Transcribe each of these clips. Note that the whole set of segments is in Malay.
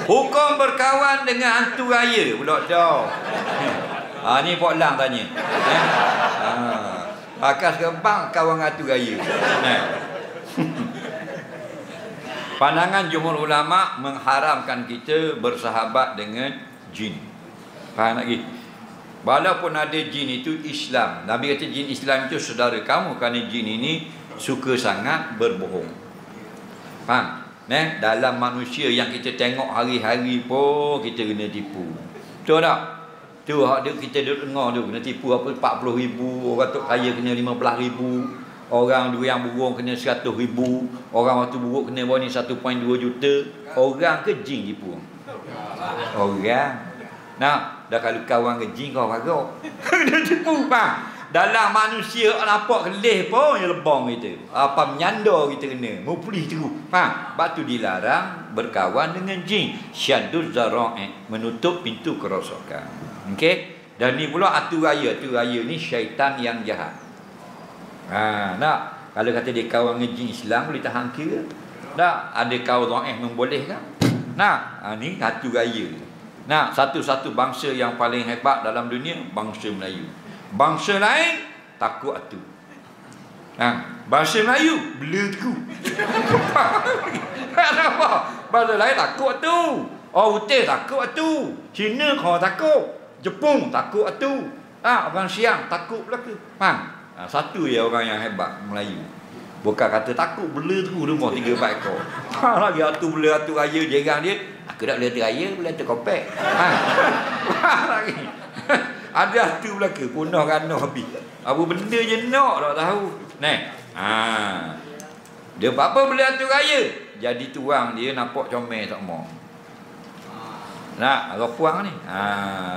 Hukum berkawan dengan hantu raya pula dah. Ni Pak Lang tanya. Bakas kebang kawan hantu raya. Pandangan jumhur ulama mengharamkan kita bersahabat dengan jin. Faham lagi? Walaupun ada jin itu Islam. Nabi kata jin Islam itu saudara kamu, kerana jin ini suka sangat berbohong. Faham? Dalam manusia yang kita tengok hari-hari pun kita kena tipu. Betul tak? Tu kita dengar tu kena tipu apa 40,000, orang tu kaya kena 15,000, orang yang burung kena 100,000, orang waktu buruk kena bawah ni 1.2 juta. Orang ke jin tipu? Orang. Dah kalau kawan ke jin kau kagak. Dia tipu bang. Dalam manusia nampak kelih pun yang lebong kita. Apa menyandar kita kena. Mau pulih terus. Faham? Sebab tu dilarang berkawan dengan jin. Syadduz zara'i, menutup pintu kerosakan. Okey? Dan ni pula atu raya. Atu raya ni syaitan yang jahat. Nak? Kalau kata dia kawan dengan jin Islam boleh tahan kira. Tak? Ada kawan dhaif membolehkan? Nak? Ni atu raya. Nak? Satu-satu bangsa yang paling hebat dalam dunia bangsa Melayu. Bangsa lain takut atu. Bangsa Melayu bela tu. Kenapa? Bangsa lain takut atu. Orang Putih takut atu. Cina kau takut. Jepun takut atu. Orang Siam takut pula ke? Faham? Satu je orang yang hebat Melayu. Bukan kata takut, bela tu rumah 3-4 ekor. Lagi atu bela atu raya jerang dia. Aku tak bela atu raya, bela atu kopek. Lagi. Ada tu belaka punah rana habis. Apa benda je nak tak tahu. Dia apa beli tu raya. Jadi tuang dia nampak comel tak mau. Nak ropuang ni.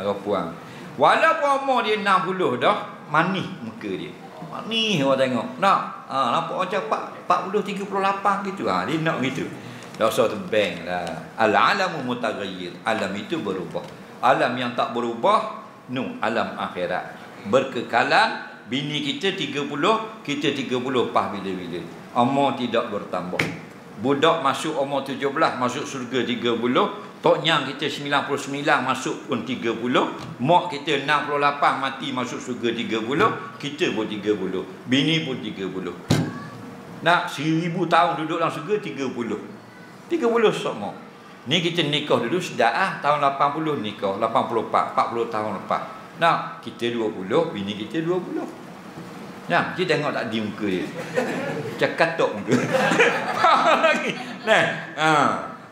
Ropuang. Walaupun umur dia 60 dah, manis muka dia. Manis orang tengok. Nak nampak macam 40 38 gitu. Dia nak gitu. Dah usah terbang lah. Al-alamu mutaghayyir. Alam itu berubah. Alam yang tak berubah alam akhirat. Berkekalan. Bini kita 30, kita 30 pah bila-bila. Umur tidak bertambah. Budak masuk umur 17 masuk surga 30. Tok nyang kita 99 masuk pun 30. Mak kita 68 mati masuk surga 30. Kita pun 30. Bini pun 30. Nak 1000 tahun duduk dalam surga 30. 30 semua. Ni kita nikah dulu sedah tahun 80 nikah, 84, 40 tahun lepas. Nah, kita 20, bini kita 20. Nah, kita tengok tak di muka dia. Macam katok muka. Lagi.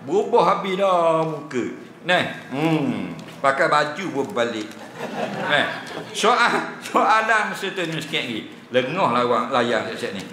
Berubah habis dah muka. Pakai baju berbalik. Soalan seterusnya sikit lagi. Lengah lah layar siap ni.